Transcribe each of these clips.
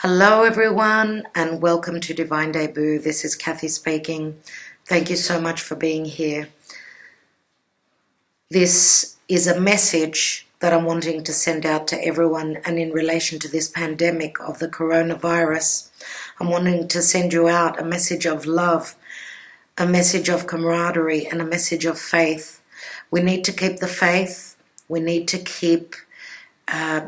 Hello everyone and welcome to Divine Debut. This is Kathy speaking. Thank you so much for being here. This is a message that I'm wanting to send out to everyone, and in relation to this pandemic of the coronavirus, I'm wanting to send you out a message of love, a message of camaraderie, and a message of faith. We need to keep the faith. We need to keep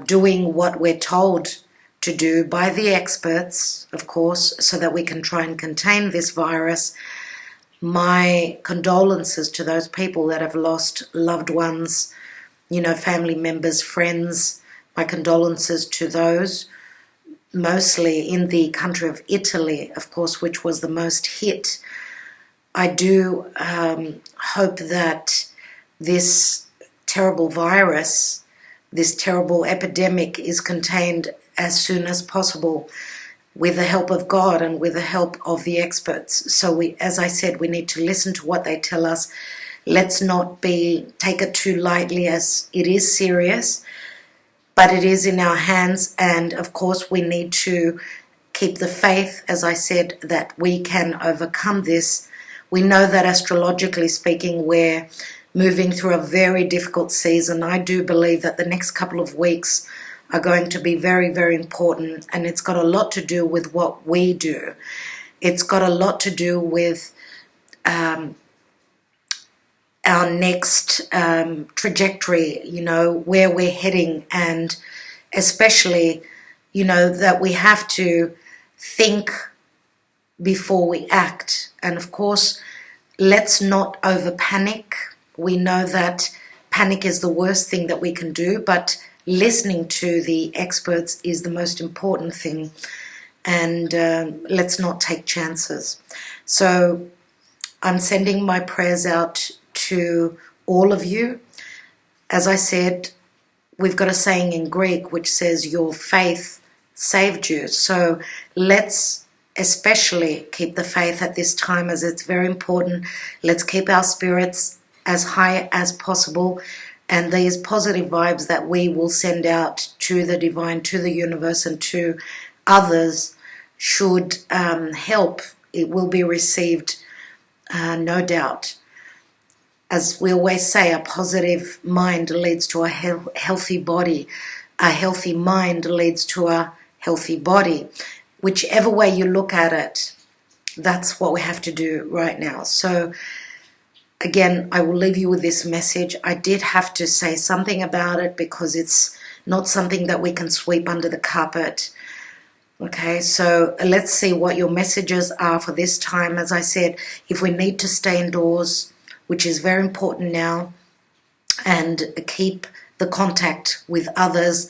doing what we're told to do by the experts, of course, so that we can try and contain this virus. My condolences to those people that have lost loved ones, family members, friends. My condolences to those, mostly in the country of Italy, of course, which was the most hit. I do hope that this terrible virus, this terrible epidemic is contained as soon as possible with the help of God and with the help of the experts. So as I said, we need to listen to what they tell us. Let's not take it too lightly, as it is serious, but it is in our hands. And of course, we need to keep the faith, as I said, that we can overcome this. We know that astrologically speaking, we're moving through a very difficult season. I do believe that the next couple of weeks are going to be very, very important, and it's got a lot to do with what we do. It's got a lot to do with our next trajectory, where we're heading, and especially, that we have to think before we act. And of course, let's not over panic. We know that panic is the worst thing that we can do, but listening to the experts is the most important thing, and let's not take chances. So I'm sending my prayers out to all of you. As I said, we've got a saying in Greek which says, your faith saved you. So let's especially keep the faith at this time, as it's very important. Let's keep our spirits as high as possible. And these positive vibes that we will send out to the divine, to the universe, and to others should help. It will be received, no doubt. As we always say, a positive mind leads to a healthy body. A healthy mind leads to a healthy body. Whichever way you look at it, that's what we have to do right now. So again, I will leave you with this message. I did have to say something about it because it's not something that we can sweep under the carpet. Okay, so let's see what your messages are for this time. As I said, if we need to stay indoors, which is very important now, and keep the contact with others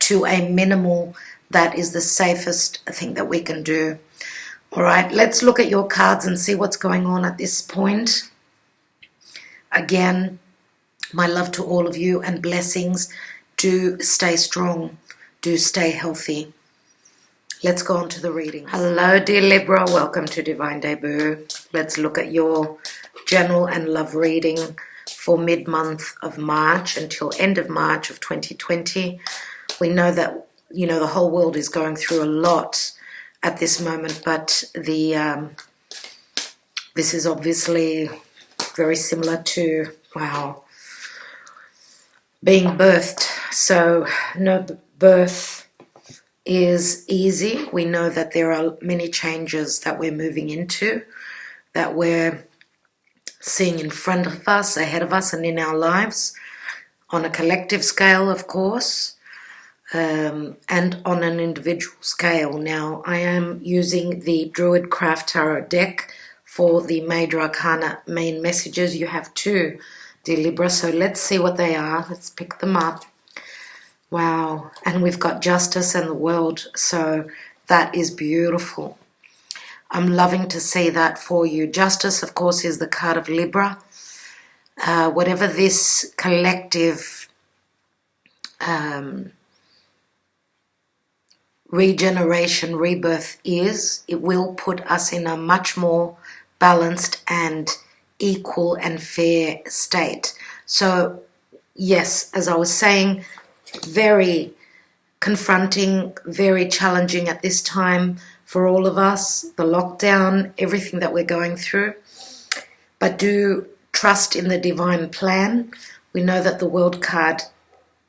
to a minimal, that is the safest thing that we can do. All right, let's look at your cards and see what's going on at this point. Again, my love to all of you and blessings. Do stay strong. Do stay healthy. Let's go on to the reading. Hello, dear Libra. Welcome to Divine Debut. Let's look at your general and love reading for mid-month of March until end of March of 2020. We know that, the whole world is going through a lot at this moment, but this is obviously very similar to, being birthed. So no, birth is easy. We know that there are many changes that we're moving into, that we're seeing in front of us, ahead of us, and in our lives, on a collective scale, of course, and on an individual scale. Now, I am using the Druid Craft Tarot deck for the Major Arcana main messages. You have two, dear Libra, so let's see what they are. Let's pick them up. Wow, and we've got Justice and the World, so that is beautiful. I'm loving to see that for you. Justice, of course, is the card of Libra. Whatever this collective regeneration, rebirth is, it will put us in a much more balanced and equal and fair state. So yes, as I was saying, very confronting, very challenging at this time for all of us, the lockdown, everything that we're going through. But do trust in the divine plan. We know that the World card,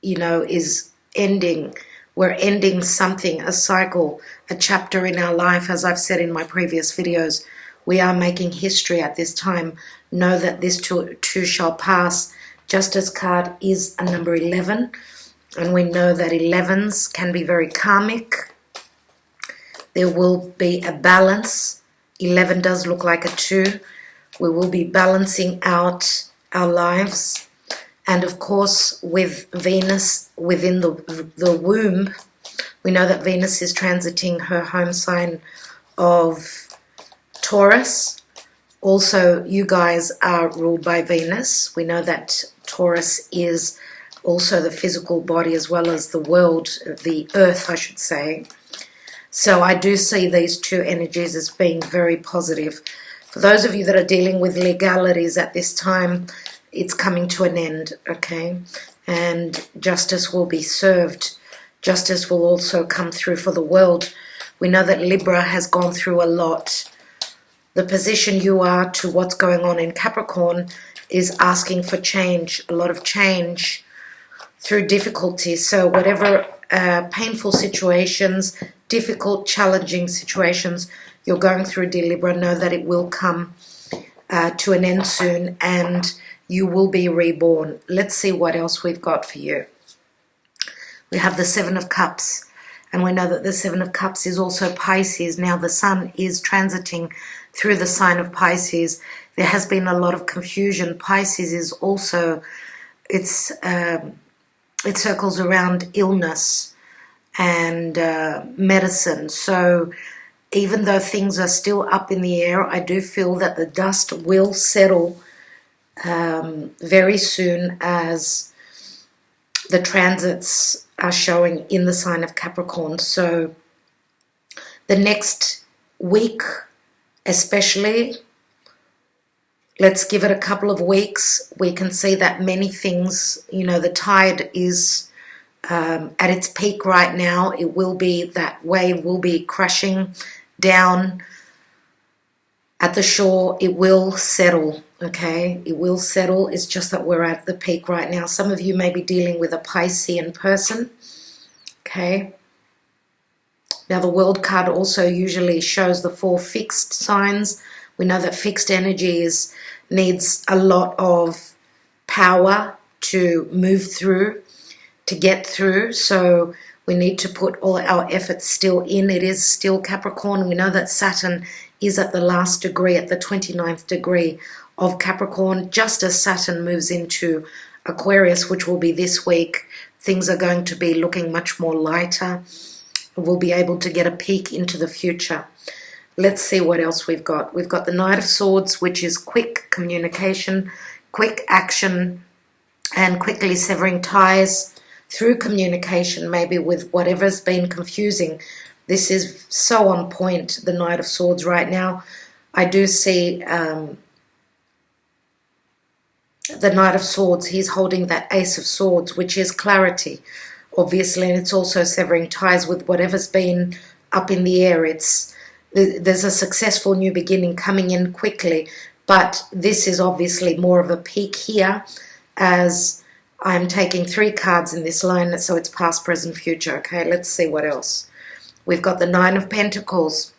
is ending. We're ending something, a cycle, a chapter in our life. As I've said in my previous videos, we are making history at this time. Know that this too shall pass. Justice card is a number 11. And we know that 11s can be very karmic. There will be a balance. 11 does look like a 2. We will be balancing out our lives. And of course, with Venus within the womb, we know that Venus is transiting her home sign of Taurus. Also, you guys are ruled by Venus. We know that Taurus is also the physical body as well as the world, the earth, I should say. So I do see these two energies as being very positive. For those of you that are dealing with legalities at this time, it's coming to an end, okay? And justice will be served. Justice will also come through for the world. We know that Libra has gone through a lot. The position you are to what's going on in Capricorn is asking for change, a lot of change through difficulty. So whatever painful situations, difficult, challenging situations you're going through, dear Libra, know that it will come to an end soon and you will be reborn. Let's see what else we've got for you. We have the Seven of Cups, and we know that the Seven of Cups is also Pisces. Now the Sun is transiting through the sign of Pisces. There has been a lot of confusion. Pisces is also, it circles around illness and medicine. So even though things are still up in the air, I do feel that the dust will settle very soon as the transits are showing in the sign of Capricorn. So the next week especially, let's give it a couple of weeks. We can see that many things, the tide is at its peak right now. It will be, that wave will be crashing down at the shore. It will settle, okay? It will settle. It's just that we're at the peak right now. Some of you may be dealing with a Piscean person, okay? Now the World card also usually shows the 4 fixed signs. We know that fixed energy needs a lot of power to move through, to get through. So we need to put all our efforts still in. It is still Capricorn. We know that Saturn is at the last degree, at the 29th degree of Capricorn. Just as Saturn moves into Aquarius, which will be this week, things are going to be looking much more lighter. We'll be able to get a peek into the future. Let's see what else we've got. We've got the Knight of Swords, which is quick communication, quick action, and quickly severing ties through communication, maybe with whatever's been confusing. This is so on point, the Knight of Swords right now. I do see the Knight of Swords. He's holding that Ace of Swords, which is clarity, obviously, and it's also severing ties with whatever's been up in the air. There's a successful new beginning coming in quickly, but this is obviously more of a peak here, as I'm taking 3 cards in this line, so it's past, present, future. Okay, let's see what else. We've got the Nine of Pentacles,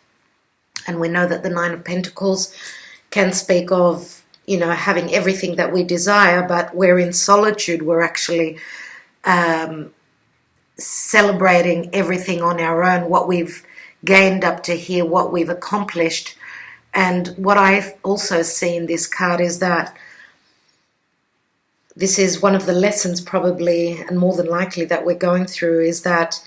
and we know that the Nine of Pentacles can speak of, having everything that we desire, but we're in solitude. We're actually celebrating everything on our own, what we've gained up to here, what we've accomplished. And what I also see in this card is that this is one of the lessons probably, and more than likely, that we're going through, is that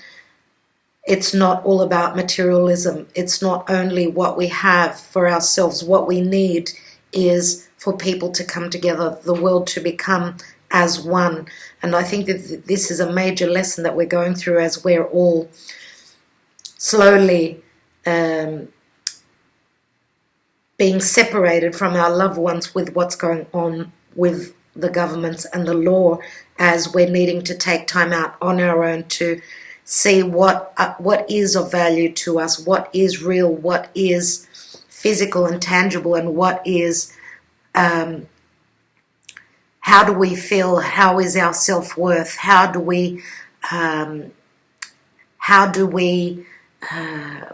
it's not all about materialism. It's not only what we have for ourselves. What we need is for people to come together, the world to become as one. And I think that this is a major lesson that we're going through, as we're all slowly being separated from our loved ones with what's going on with the governments and the law, as we're needing to take time out on our own to see what is of value to us, what is real, what is physical and tangible, and what is how do we feel, how is our self-worth, how do we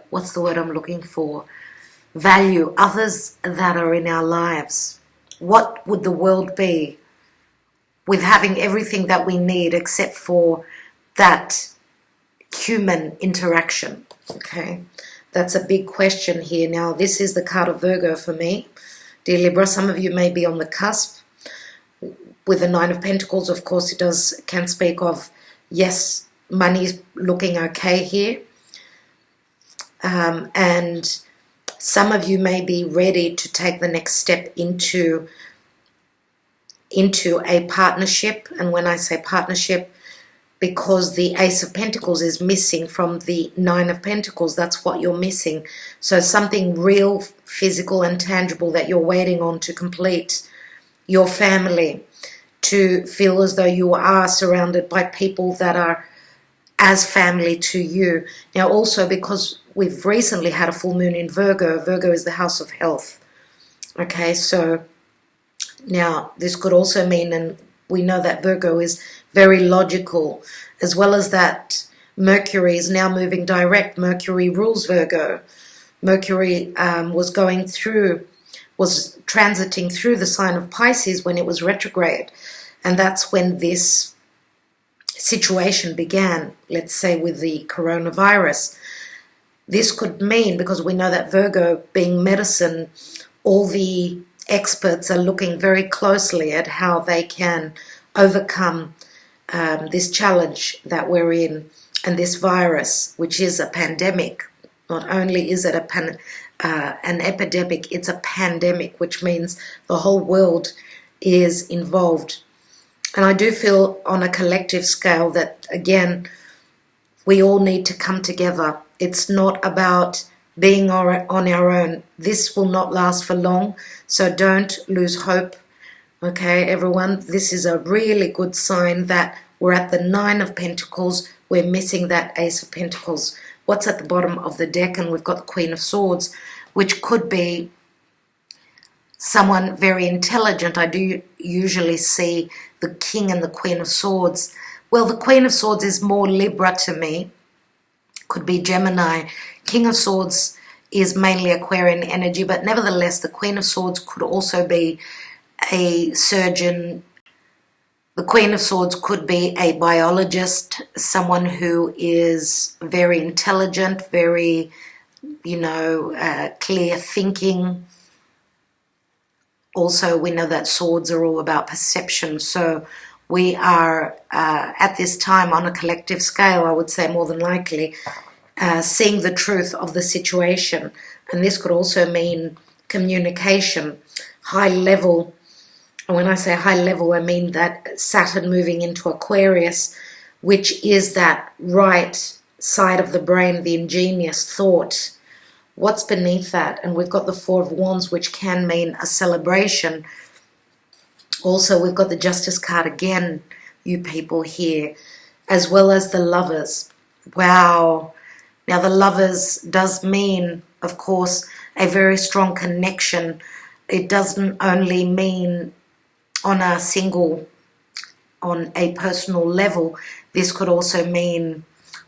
what's the word I'm looking for, value others that are in our lives. What would the world be with having everything that we need except for that human interaction? Okay, that's a big question here. Now, this is the card of Virgo for me, dear Libra. Some of you may be on the cusp with the Nine of Pentacles. Of course, it can speak of, yes, money's looking okay here, and some of you may be ready to take the next step into a partnership. And when I say partnership, because the Ace of Pentacles is missing from the Nine of Pentacles, that's what you're missing. So something real, physical and tangible that you're waiting on to complete your family, to feel as though you are surrounded by people that are as family to you. Now also, because we've recently had a full moon in Virgo, Virgo is the house of health. Okay, so now this could also mean, and we know that Virgo is very logical, as well as that Mercury is now moving direct. Mercury rules Virgo. Mercury was transiting through the sign of Pisces when it was retrograde. And that's when this situation began, let's say with the coronavirus. This could mean, because we know that Virgo being medicine, all the experts are looking very closely at how they can overcome this challenge that we're in, and this virus, which is a pandemic. Not only is it an epidemic, it's a pandemic, which means the whole world is involved. And I do feel on a collective scale that, again, we all need to come together. It's not about being on our own. This will not last for long, so don't lose hope. Okay, everyone, this is a really good sign that we're at the Nine of Pentacles. We're missing that Ace of Pentacles. What's at the bottom of the deck? And we've got the Queen of Swords, which could be someone very intelligent. I do usually see the King and the Queen of Swords. Well, the Queen of Swords is more Libra to me. Could be Gemini. King of Swords is mainly Aquarian energy, but nevertheless, the Queen of Swords could also be a surgeon. The Queen of Swords could be a biologist, someone who is very intelligent, very, clear thinking. Also, we know that swords are all about perception. So we are, at this time, on a collective scale, I would say more than likely, seeing the truth of the situation. And this could also mean communication, high level. And when I say high level, I mean that Saturn moving into Aquarius, which is that right side of the brain, the ingenious thought. What's beneath that? And we've got the Four of Wands, which can mean a celebration. Also, we've got the Justice card again, you people here, as well as the Lovers. Wow. Now, the Lovers does mean, of course, a very strong connection. It doesn't only mean on a personal level. This could also mean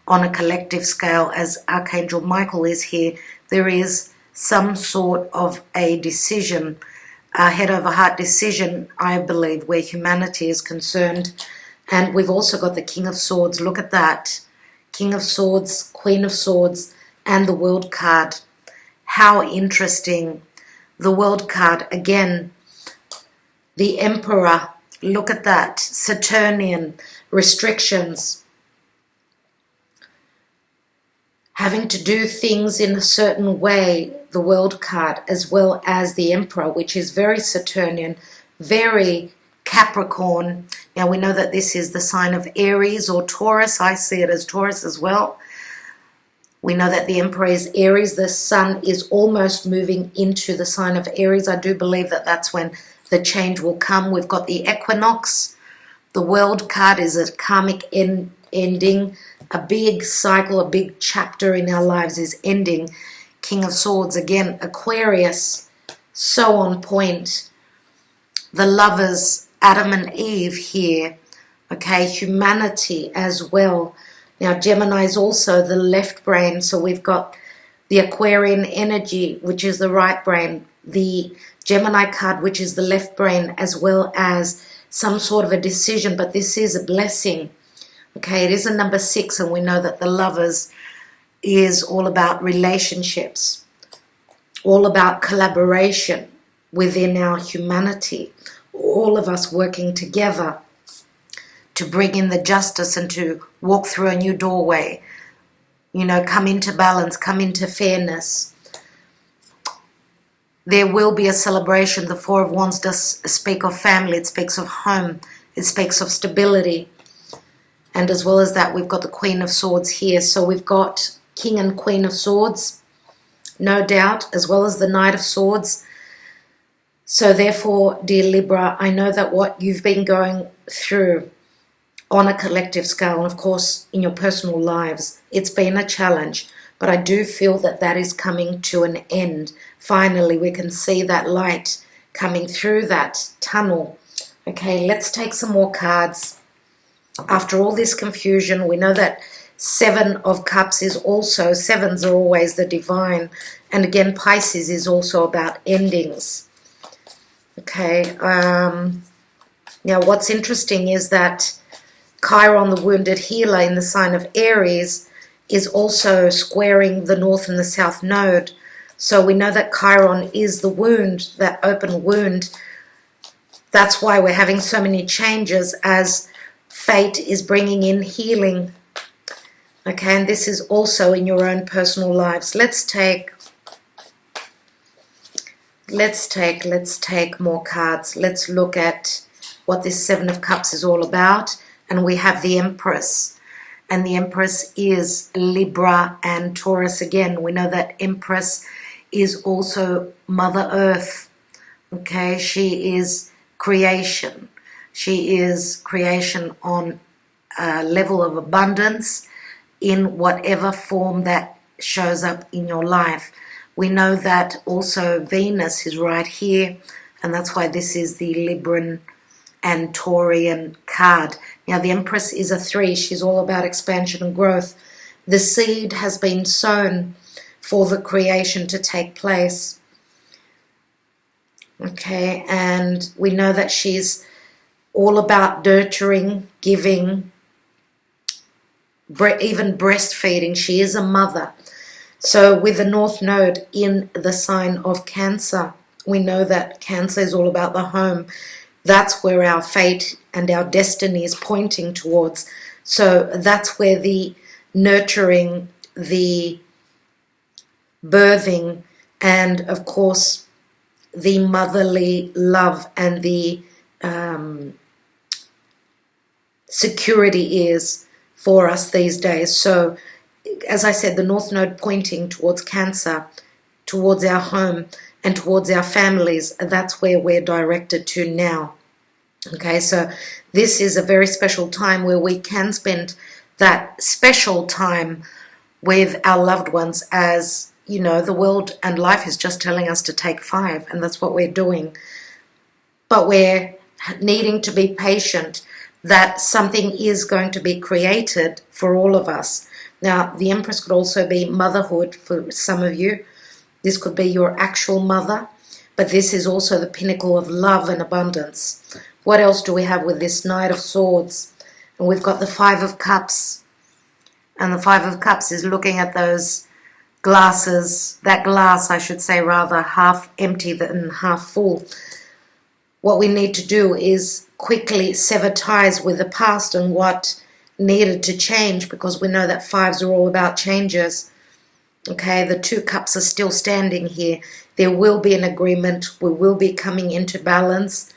on a collective scale, as Archangel Michael is here. There is some sort of a decision, a head over heart decision, I believe, where humanity is concerned. And we've also got the King of Swords. Look at that. King of Swords, Queen of Swords, and the World card. How interesting. The World card, again, the Emperor. Look at that. Saturnian restrictions. Having to do things in a certain way, the World card, as well as the Emperor, which is very Saturnian, very Capricorn. Now, we know that this is the sign of Aries or Taurus. I see it as Taurus as well. We know that the Emperor is Aries. The Sun is almost moving into the sign of Aries. I do believe that that's when the change will come. We've got the equinox. The World card is a karmic ending. a big cycle, a big chapter in our lives is ending. King of Swords, again, Aquarius, so on point. The lovers, Adam and Eve here, okay, humanity as well. Now, Gemini is also the left brain, so we've got the Aquarian energy, which is the right brain, the Gemini card, which is the left brain, as well as some sort of a decision, but this is a blessing. Okay, it is a number 6, and we know that the lovers is all about relationships, all about collaboration within our humanity, all of us working together to bring in the justice and to walk through a new doorway, you know, come into balance, come into fairness. There will be a celebration. The Four of Wands does speak of family, it speaks of home, it speaks of stability. And as well as that, we've got the Queen of Swords here. So we've got King and Queen of Swords, no doubt, as well as the Knight of Swords. So therefore, dear Libra, I know that what you've been going through on a collective scale, and of course in your personal lives, it's been a challenge. But I do feel that that is coming to an end. Finally, we can see that light coming through that tunnel. Okay, let's take some more cards. After all this confusion, we know that 7 of Cups is also, 7s are always the divine. And again, Pisces is also about endings. Okay, now what's interesting is that Chiron, the wounded healer in the sign of Aries, is also squaring the North and the South node. So we know that Chiron is the wound, that open wound. That's why we're having so many changes as Fate is bringing in healing. Okay, and this is also in your own personal lives. Let's take more cards. Let's look at what this 7 of Cups is all about. And we have the Empress. And the Empress is Libra and Taurus again. We know that Empress is also Mother Earth. Okay, she is creation. She is creation on a level of abundance in whatever form that shows up in your life. We know that also Venus is right here, and that's why this is the Libran and Taurian card. Now, the Empress is a 3. She's all about expansion and growth. The seed has been sown for the creation to take place. Okay, and we know that she's all about nurturing, giving, even breastfeeding. She is a mother. So with the North Node in the sign of Cancer, we know that Cancer is all about the home. That's where our fate and our destiny is pointing towards. So that's where the nurturing, the birthing, and of course the motherly love and the security is for us these days. So as I said, the North Node pointing towards Cancer, towards our home and towards our families. That's where we're directed to now. Okay, so this is a very special time where we can spend that special time with our loved ones, as you know, the world and life is just telling us to take 5, and that's what we're doing. But we're needing to be patient that something is going to be created for all of us. Now, the Empress could also be motherhood for some of you. This could be your actual mother, but this is also the pinnacle of love and abundance. What else do we have with this Knight of Swords? And we've got the 5 of Cups. And the 5 of Cups is looking at those glasses, that glass, I should say, rather, half empty than half full. What we need to do is quickly sever ties with the past and what needed to change, because we know that 5s are all about changes. Okay, the 2 cups are still standing here. There will be an agreement. We will be coming into balance.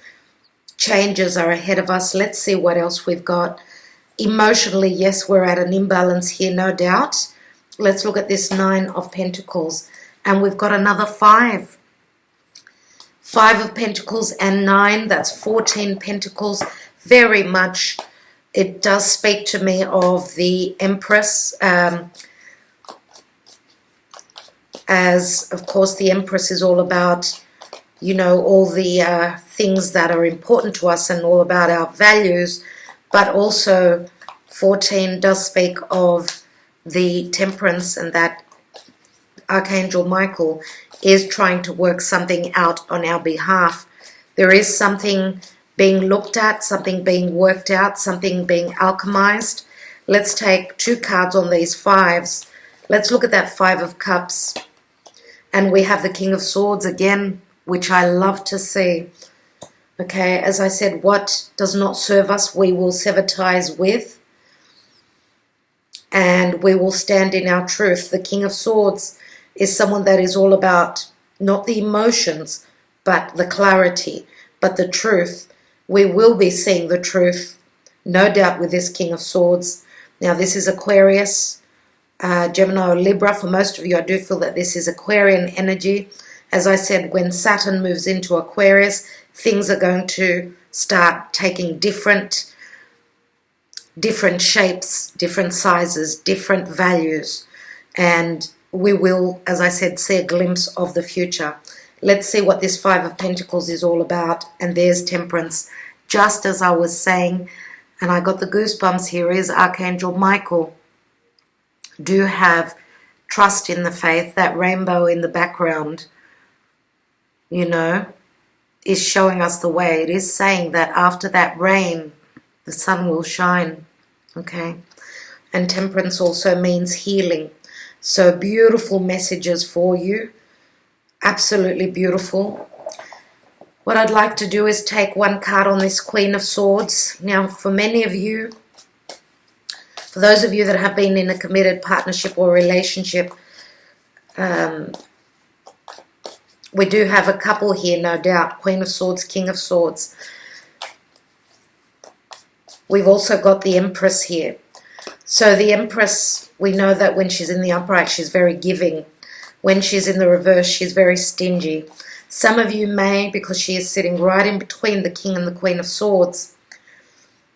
Changes are ahead of us. Let's see what else we've got. Emotionally, yes, we're at an imbalance here, no doubt. Let's look at this 9 of Pentacles. And we've got another 5. 5 of Pentacles and 9, that's 14 Pentacles. Very much it does speak to me of the Empress, as of course the Empress is all about, you know, all the things that are important to us and all about our values, but also 14 does speak of the Temperance, and that Archangel Michael is trying to work something out on our behalf. There is something being looked at, something being worked out, something being alchemized. Let's take 2 cards on these 5s. Let's look at that 5 of Cups. And we have the King of Swords again, which I love to see. Okay, as I said, what does not serve us, we will sever ties with. And we will stand in our truth. The King of Swords is someone that is all about not the emotions, but the clarity, but the truth. We will be seeing the truth, no doubt, with this King of Swords. Now, this is Aquarius, Gemini or Libra. For most of you, I do feel that this is Aquarian energy. As I said, when Saturn moves into Aquarius, things are going to start taking different shapes, different sizes, different values. And we will, as I said, see a glimpse of the future. Let's see what this 5 of Pentacles is all about. And there's Temperance. Just as I was saying, and I got the goosebumps here, is Archangel Michael. Do have trust in the faith. That rainbow in the background, you know, is showing us the way. It is saying that after that rain, the sun will shine. Okay. And Temperance also means healing. So beautiful messages for you. Absolutely beautiful. What I'd like to do is take 1 card on this Queen of Swords. Now, for many of you, for those of you that have been in a committed partnership or relationship, we do have a couple here, no doubt. Queen of Swords, King of Swords. We've also got the Empress here. So the Empress, we know that when she's in the upright, she's very giving. When she's in the reverse, she's very stingy. Some of you may, because she is sitting right in between the King and the Queen of Swords,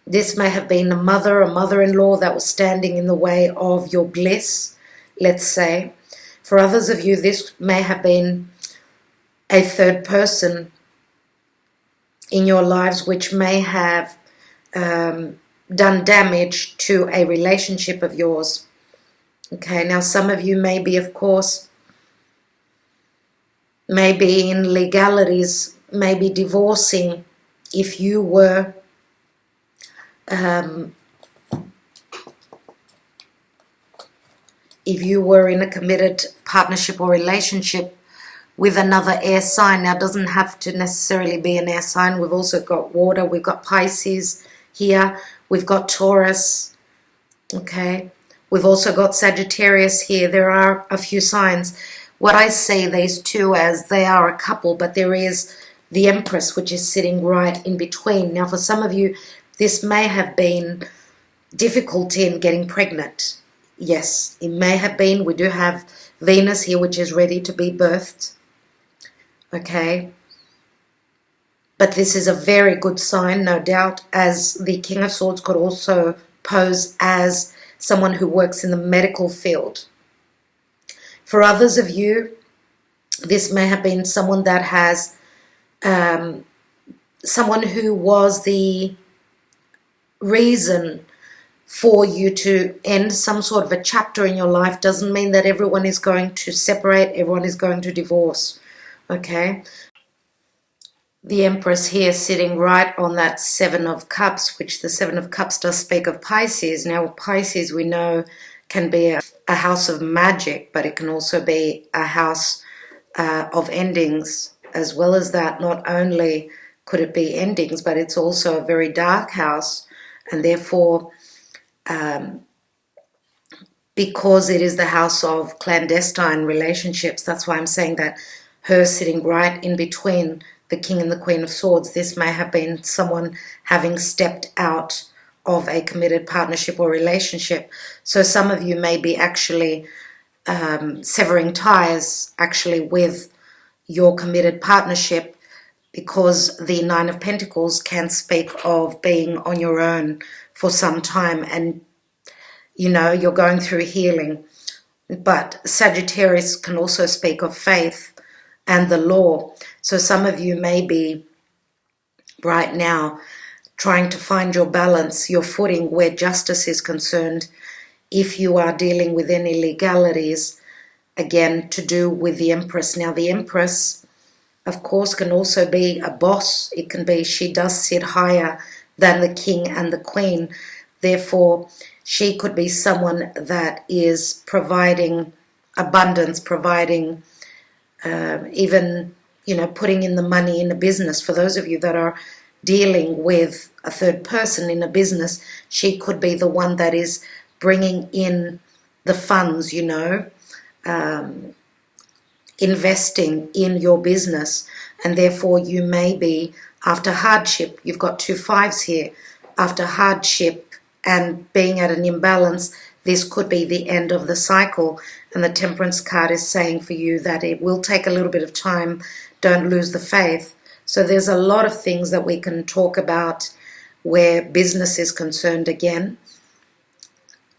this may have been a mother-in-law that was standing in the way of your bliss, let's say. For others of you, this may have been a third person in your lives which may have done damage to a relationship of yours. Okay, now some of you may be, of course, maybe in legalities, maybe divorcing if you were in a committed partnership or relationship with another air sign. Now, it doesn't have to necessarily be an air sign. We've also got water. We've got Pisces here. We've got Taurus. Okay. We've also got Sagittarius here. There are a few signs. What I see these two as, they are a couple, but there is the Empress, which is sitting right in between. Now, for some of you, this may have been difficulty in getting pregnant. Yes, it may have been. We do have Venus here, which is ready to be birthed. Okay. But this is a very good sign, no doubt, as the King of Swords could also pose as someone who works in the medical field. For others of you, this may have been someone that has, someone who was the reason for you to end some sort of a chapter in your life. Doesn't mean that everyone is going to separate, everyone is going to divorce. Okay. The Empress here sitting right on that 7 of Cups, which the 7 of Cups does speak of Pisces. Now, Pisces, we know, can be a house of magic, but it can also be a house of endings. As well as that, not only could it be endings, but it's also a very dark house. And therefore, because it is the house of clandestine relationships, that's why I'm saying that her sitting right in between the King and the Queen of Swords, this may have been someone having stepped out of a committed partnership or relationship. So some of you may be actually severing ties actually with your committed partnership, because the Nine of Pentacles can speak of being on your own for some time and, you know, you're going through healing. But Sagittarius can also speak of faith and the law. So some of you may be right now trying to find your balance, your footing where justice is concerned. If you are dealing with any legalities, again, to do with the Empress. Now, the Empress, of course, can also be a boss. It can be she does sit higher than the King and the Queen. Therefore, she could be someone that is providing abundance, providing even, you know, putting in the money in a business. For those of you that are dealing with a third person in a business, she could be the one that is bringing in the funds, you know, investing in your business. And therefore you may be, after hardship, you've got 2 5s here, after hardship and being at an imbalance, this could be the end of the cycle. And the Temperance card is saying for you that it will take a little bit of time. Don't lose the faith. So there's a lot of things that we can talk about where business is concerned again,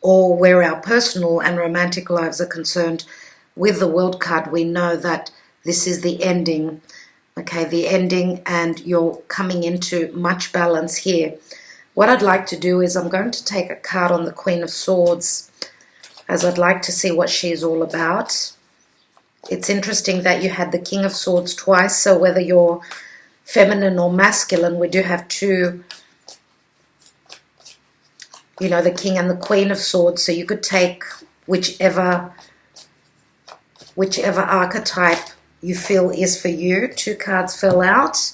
or where our personal and romantic lives are concerned. With the World card, we know that this is the ending, okay, the ending, and you're coming into much balance here. What I'd like to do is I'm going to take a card on the Queen of Swords, as I'd like to see what she's all about. It's interesting that you had the King of Swords twice, so whether you're feminine or masculine, we do have 2, you know, the King and the Queen of Swords, so you could take whichever archetype you feel is for you. 2 cards fell out.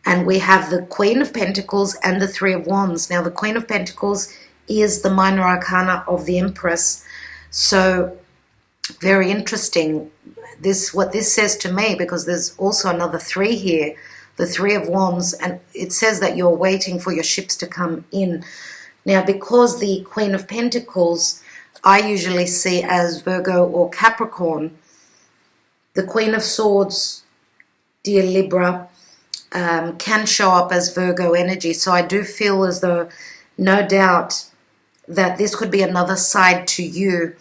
And we have the Queen of Pentacles and the 3 of Wands. Now, the Queen of Pentacles is the minor arcana of the Empress. So, very interesting. What this says to me, because there's also another 3 here, the 3 of Wands, and it says that you're waiting for your ships to come in. Now, because the Queen of Pentacles I usually see as Virgo or Capricorn, the Queen of Swords, dear Libra, can show up as Virgo energy. So I do feel as though, no doubt, that this could be another side to you.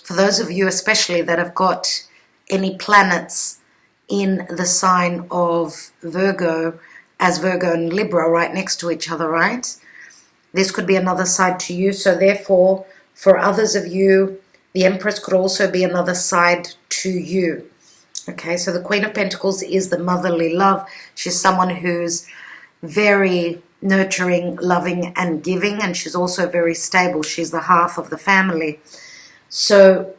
For those of you especially that have got any planets in the sign of Virgo, as Virgo and Libra right next to each other, right? This could be another side to you. So therefore, for others of you, the Empress could also be another side to you. Okay, so the Queen of Pentacles is the motherly love. She's someone who's very nurturing, loving, and giving, and she's also very stable. She's the half of the family. So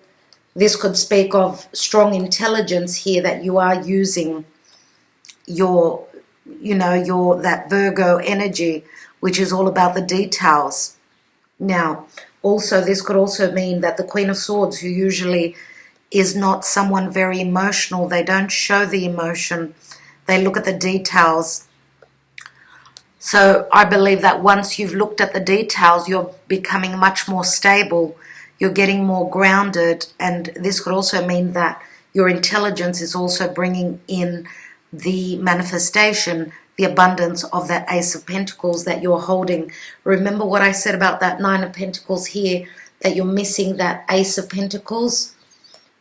this could speak of strong intelligence here, that you are using your, that Virgo energy, which is all about the details. Now, also, this could also mean that the Queen of Swords, who usually is not someone very emotional, they don't show the emotion, they look at the details. So I believe that once you've looked at the details, you're becoming much more stable, you're getting more grounded, and this could also mean that your intelligence is also bringing in the manifestation, the abundance of that Ace of Pentacles that you're holding. Remember what I said about that Nine of Pentacles here, that you're missing that Ace of Pentacles?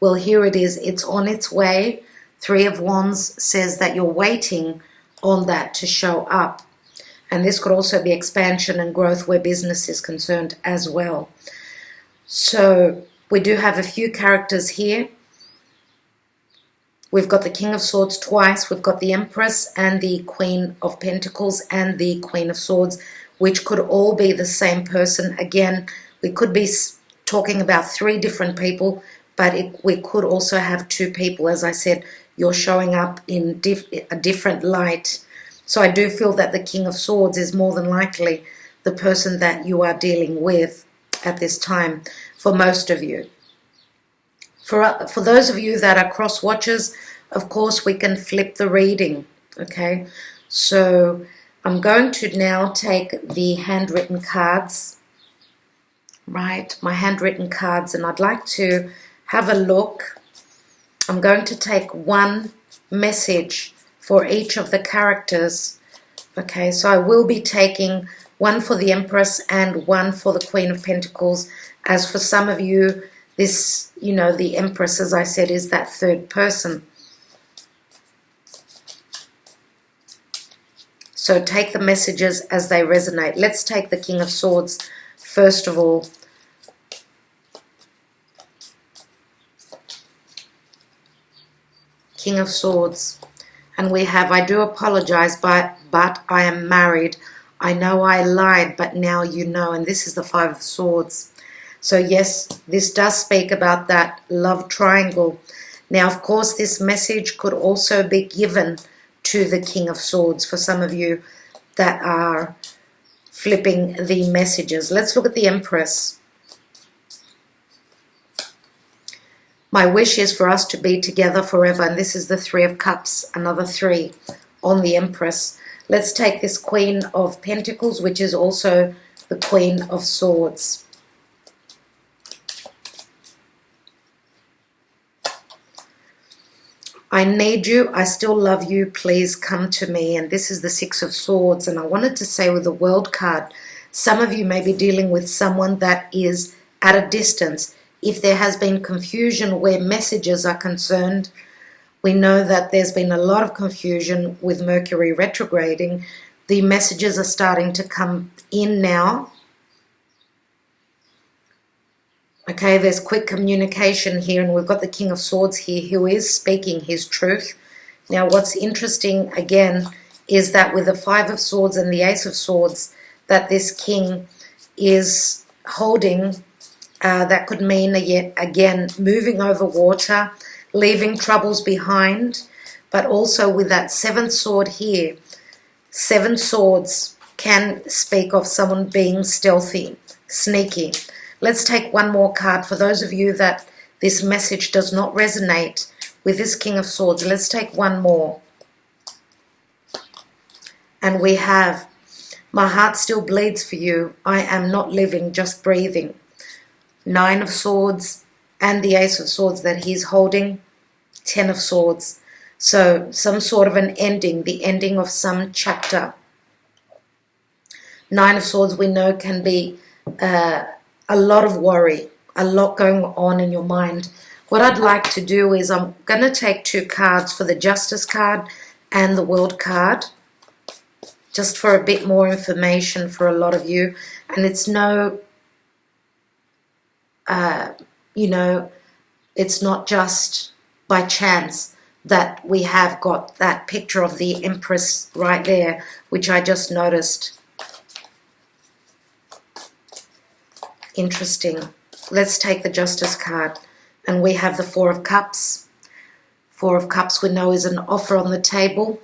Well, here it is. It's on its way. 3 of Wands says that you're waiting on that to show up. And this could also be expansion and growth where business is concerned as well. So we do have a few characters here. We've got the King of Swords twice. We've got the Empress and the Queen of Pentacles and the Queen of Swords, which could all be the same person. Again, we could be talking about 3 different people, but we could also have 2 people. As I said, you're showing up in a different light. So I do feel that the King of Swords is more than likely the person that you are dealing with at this time, for most of you. For those of you that are cross watchers, of course, we can flip the reading, okay? So I'm going to now take the handwritten cards, right? My handwritten cards, and I'd like to have a look. I'm going to take one message for each of the characters. Okay, so I will be taking one for the Empress and one for the Queen of Pentacles. As for some of you, this, you know, the Empress, as I said, is that third person. So take the messages as they resonate. Let's take the King of Swords first of all. King of Swords. And we have, I do apologize, but I am married. I know I lied, but now you know. And this is the Five of Swords. So yes, this does speak about that love triangle. Now, of course, this message could also be given to the King of Swords for some of you that are flipping the messages. Let's look at the Empress. My wish is for us to be together forever. And this is the Three of Cups, another three on the Empress. Let's take this Queen of Pentacles, which is also the Queen of Swords. I need you. I still love you. Please come to me. And this is the Six of Swords. And I wanted to say with the World card, some of you may be dealing with someone that is at a distance. If there has been confusion where messages are concerned, we know that there's been a lot of confusion with Mercury retrograding. The messages are starting to come in now. Okay, there's quick communication here, and we've got the King of Swords here who is speaking his truth. Now, what's interesting, again, is that with the Five of Swords and the Ace of Swords, that this king is holding, that could mean, yet again, moving over water, leaving troubles behind, but also with that seventh sword here. Seven swords can speak of someone being stealthy, sneaky. Let's take one more card. For those of you that this message does not resonate with this King of Swords, let's take one more. And we have, my heart still bleeds for you. I am not living, just breathing. Nine of Swords and the Ace of Swords that he's holding. 10 of Swords. So some sort of an ending, the ending of some chapter. Nine of Swords we know can be a lot of worry, a lot going on in your mind. What I'd like to do is I'm going to take two cards for the Justice card and the World card, just for a bit more information for a lot of you. And it's no, you know, it's not just by chance that we have got that picture of the Empress right there, which I just noticed. Interesting. Let's take the Justice card. And we have the Four of Cups. Four of Cups we know is an offer on the table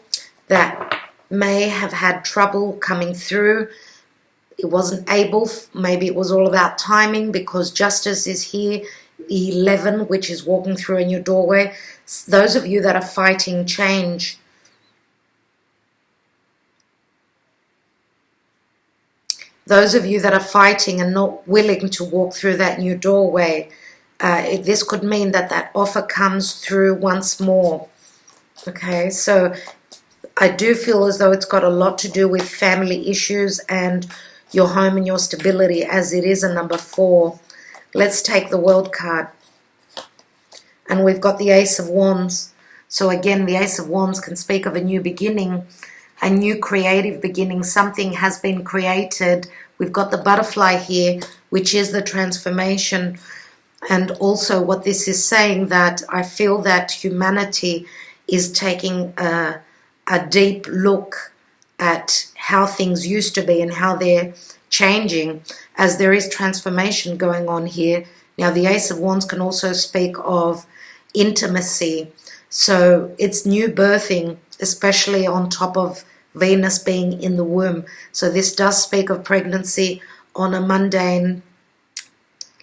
that may have had trouble coming through. It wasn't able, maybe it was all about timing, because Justice is here. 11, which is walking through in your doorway. Those of you that are fighting change, those of you that are fighting and not willing to walk through that new doorway, this could mean that that offer comes through once more. Okay, so I do feel as though it's got a lot to do with family issues and your home and your stability, as it is a number 4. Let's take the World card. And we've got the Ace of Wands. So again, the Ace of Wands can speak of a new beginning, a new creative beginning. Something has been created. We've got the butterfly here, which is the transformation. And also what this is saying, that I feel that humanity is taking a deep look at how things used to be and how they're changing, as there is transformation going on here. Now, the Ace of Wands can also speak of intimacy. So it's new birthing, especially on top of Venus being in the womb. So this does speak of pregnancy on a mundane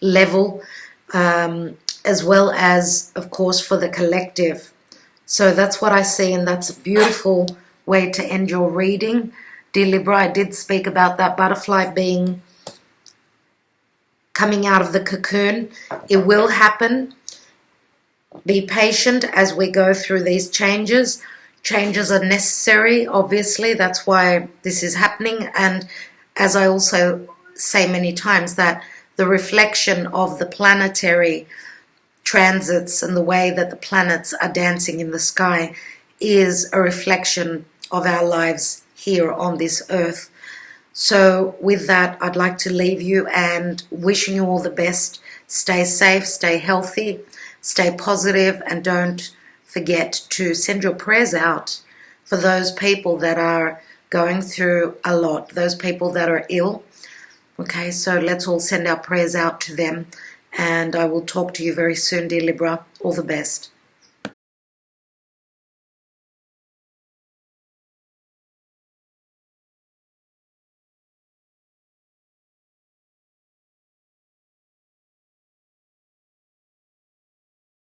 level, as well as, of course, for the collective. So that's what I see, and that's a beautiful way to end your reading. Dear Libra, I did speak about that butterfly being coming out of the cocoon. It will happen. Be patient as we go through these changes. Changes are necessary, obviously. That's why this is happening. And as I also say many times, that the reflection of the planetary transits and the way that the planets are dancing in the sky is a reflection of our lives here on this earth. So with that, I'd like to leave you and wishing you all the best. Stay safe, stay healthy, stay positive, and don't forget to send your prayers out for those people that are going through a lot, those people that are ill. Okay, so let's all send our prayers out to them, and I will talk to you very soon, dear Libra. All the best.